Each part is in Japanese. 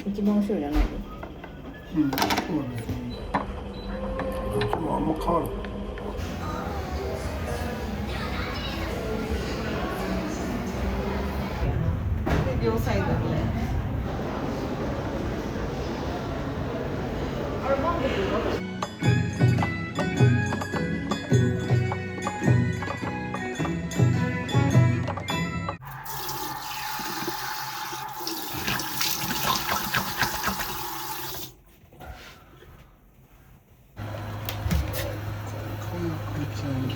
一番後ろじゃないの？うん、そうですね。そうあんま変わる。で両サイドに。あれマンゴーこんな感じなんで。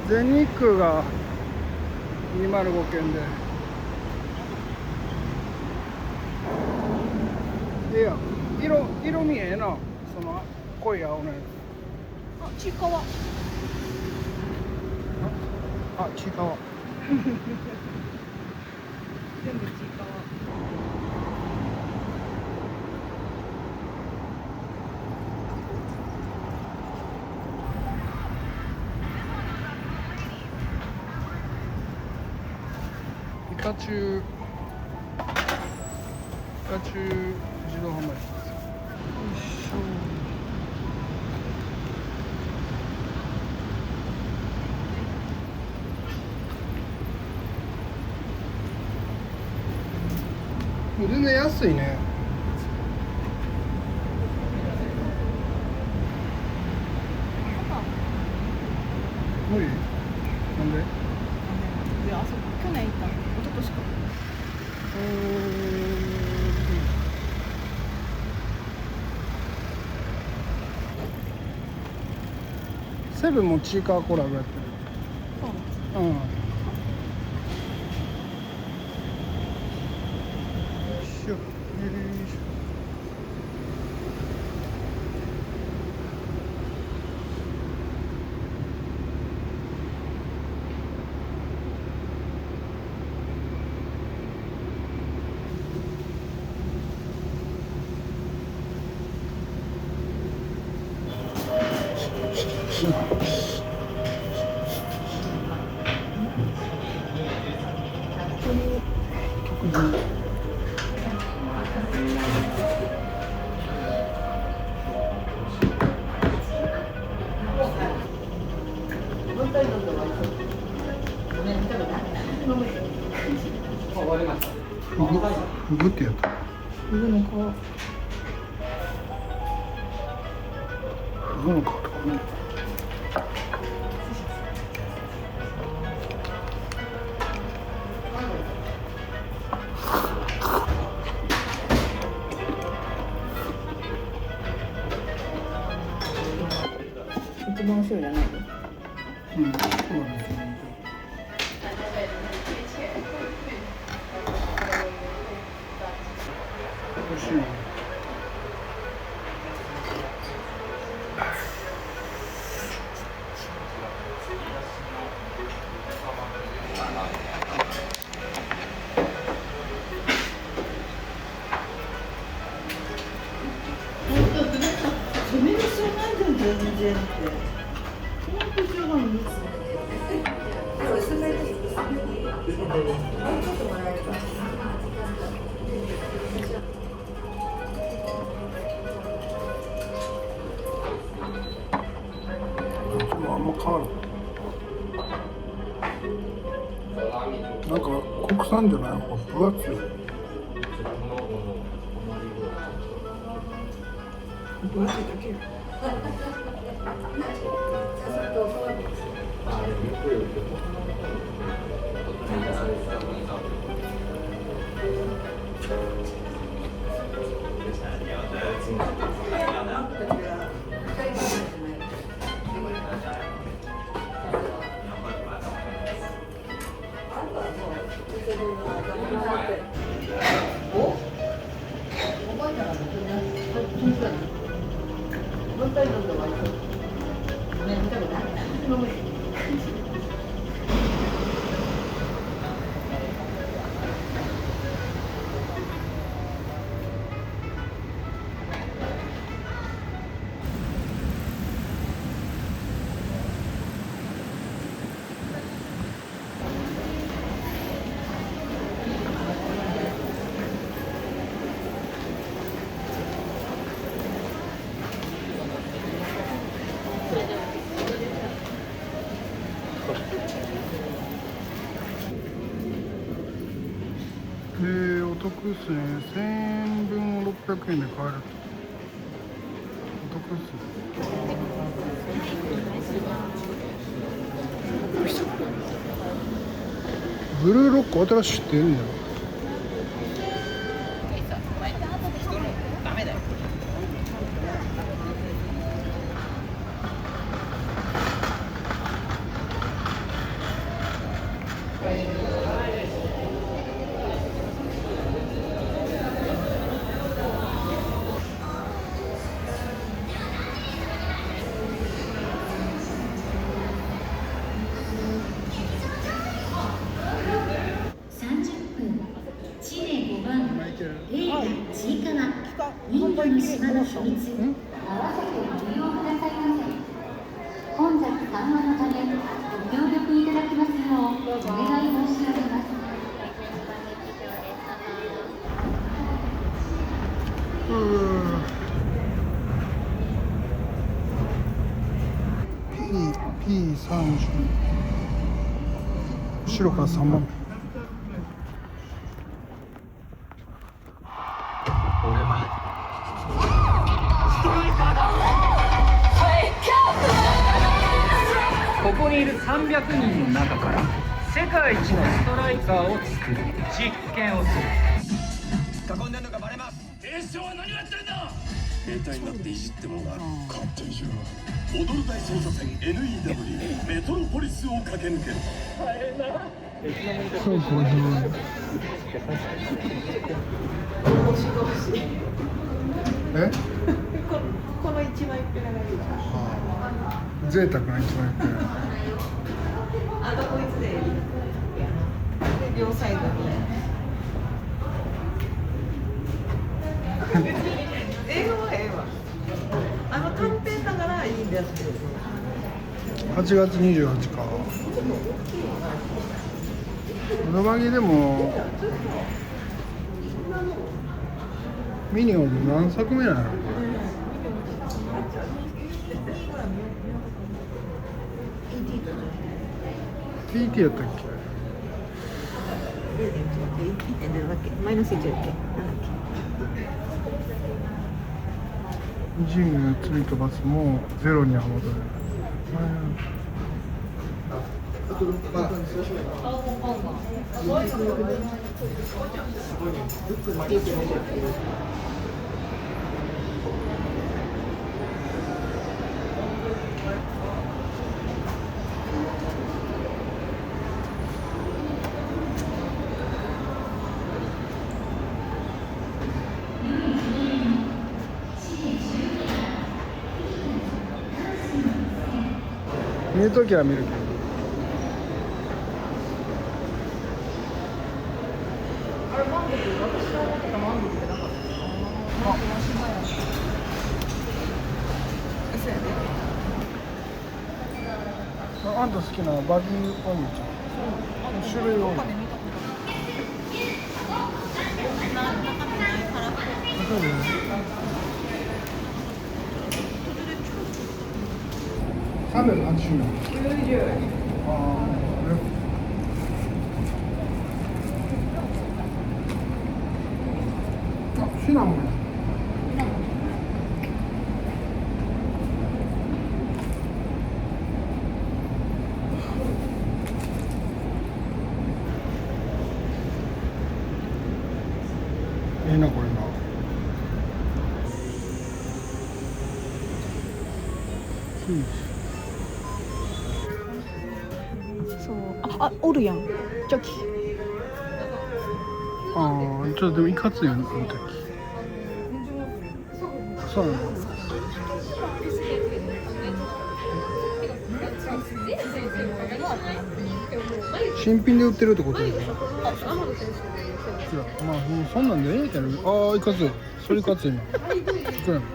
全日空が205件で、いや、色味ええな、その濃い青のやあ、ちいかわ。つ。あ、ちいかわ。全部ちいかわ。ピカチュウ自動販売機です。よいしょ。全然安いね。無理？なんで？いや、あそこ去年行ったの。一昨年か。セブンもチーカーコラボやってる。そうなんです。うん。よいしょ。よいしょ。フグってやった。フグの皮。フグの皮とかね。一番後ろじゃないの？うん、そうですね。美味しいね。じじゃなくて。215円です。薄めです。もうちょっともらえれば。あんま変わる。なんか国産じゃない方が分厚い。分厚いだけ。お得ですね。1000円分600円で買える。お得ですね。ブルーロック新しく知ってるんだよ。ダメだよ。映画ちいかわインドの島の秘密合わせてご利用くださいませ。混雑緩和のためご協力いただきますようお願い申し上げます。P30 後ろから3番目。ここにいる300人の中から世界一のストライカーを作る実験をする。囲んでんのがバレます。兵長は何をやってるんだ。兵隊になっていじってもらう。勝手にしろ。踊る大捜査線 NEW メトロポリスを駆け抜ける。そう50円。え？この一枚いくらがいいか。贅沢な一枚いくら。あとこいつでいい。で両サイドに。英語はええわ。短編だからいいんですけど。8月28か。のばぎでもミニオン何作目なの？TT やったっけ？マイナス1だっけ？ジング釣り飛ばすもゼロには戻る。見るときは見るけど。そうやね。あんた好きなバギーお兄ちゃん種類多い。中身ないから380円。ああ、シナモン。いいなこれな。そうあおるやんチョキああ、ちょっとでもいかついよね、この時。そうなの。新品で売ってるってことですか。まあ、もうそんなんでええけど。ああ、いかつい。それいかついな。いくらな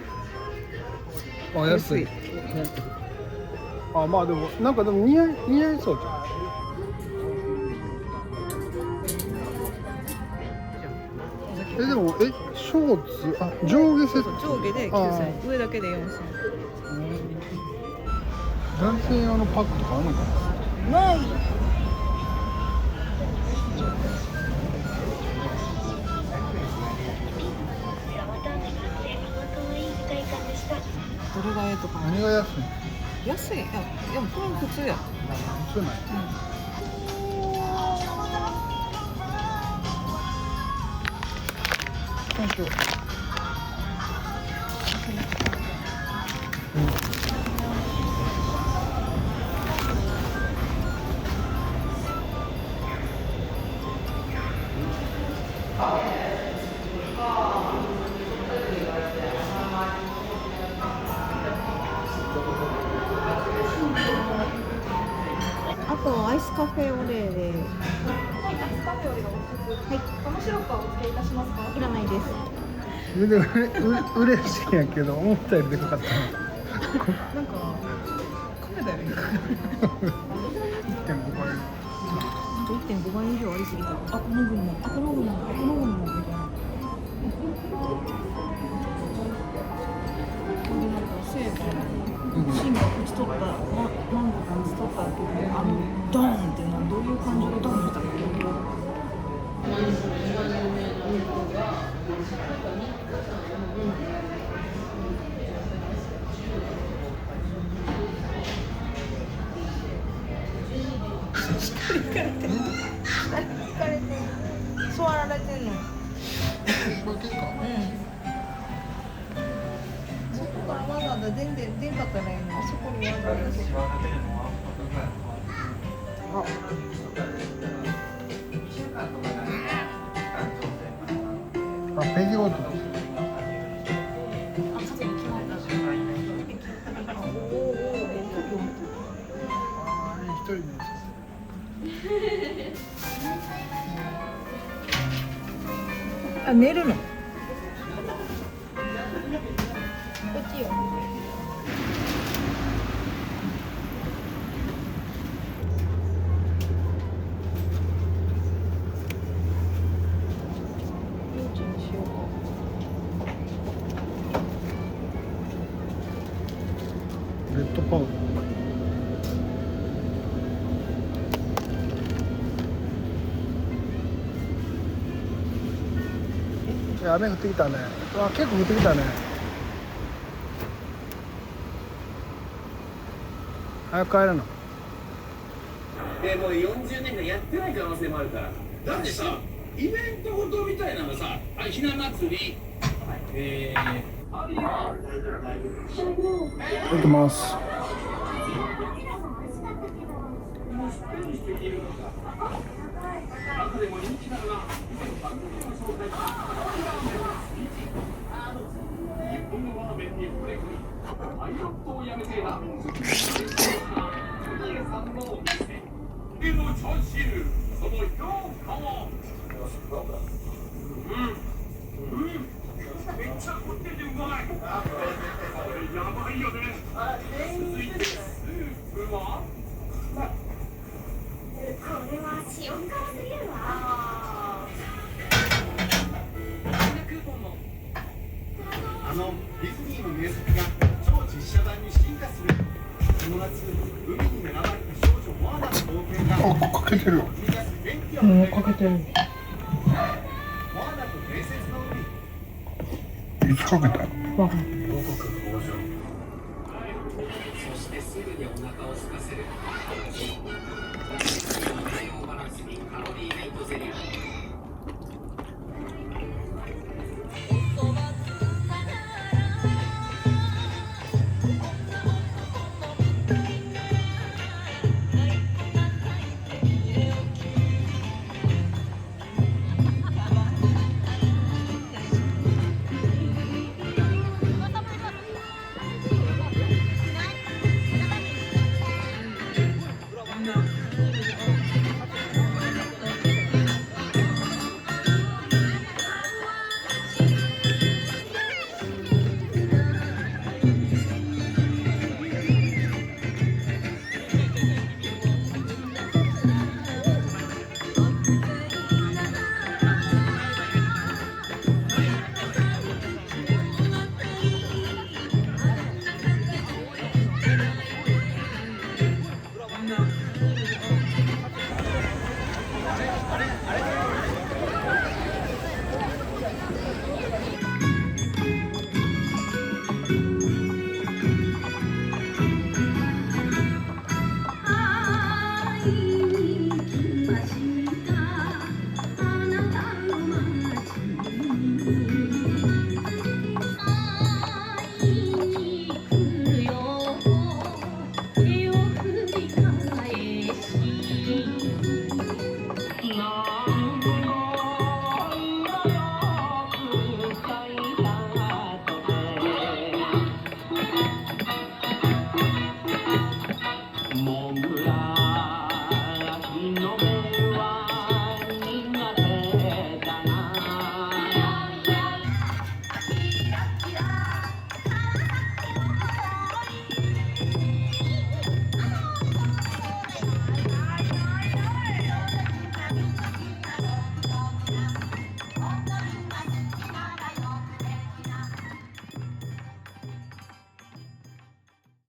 の。あ、安い。あ、まあ、でも、なんかでも似合いそうじゃん。でもショーツ上下セット上下で9000円上だけで4000円男性用のパックとかあるのかな。ないどれがええとか何が安いの。安いいやでもこれ普通やそうなんや。Thank you. あとアイスカフェオレではい、アイスカフェオレがお一つ。はい。ガムシロップはお付けいたしますか。いらないですそれで嬉しいんやけど思ったよりでかかったな。なんかカメだよね1.5倍。1.5倍以上ありすぎたあこの分もあこの分もあこの分もみたいなセーバー芯が打ち取ったマンゴーが打ち取ったけどドーンっていうのはどういう感じでドーンしたの座られてんのこれ結構。そこからわざわざ出んかったらいいのそこにわざわざページごと。一人で。あ寝るのこっちよレッドパウダー。雨降ってきたね。結構降ってきたね。早く帰るの。もう40年間やってない可能性もあるから。だってさ、イベントごとみたいなのさ、ひな祭り、行きます。めっちゃこっててうまい。やばいよね。続いてスープは塩辛すぎるわ。ディズニーの名作が超実写版に進化する。この夏海に選ばれた少女モアナの冒険があ、かけてる。生み出す元気をうん、与える。かけてる。モアナと伝説の海。いつかけた。わかんない。そしてすぐにお腹を空かせる栄養バランスにカロリーメイトゼリー。も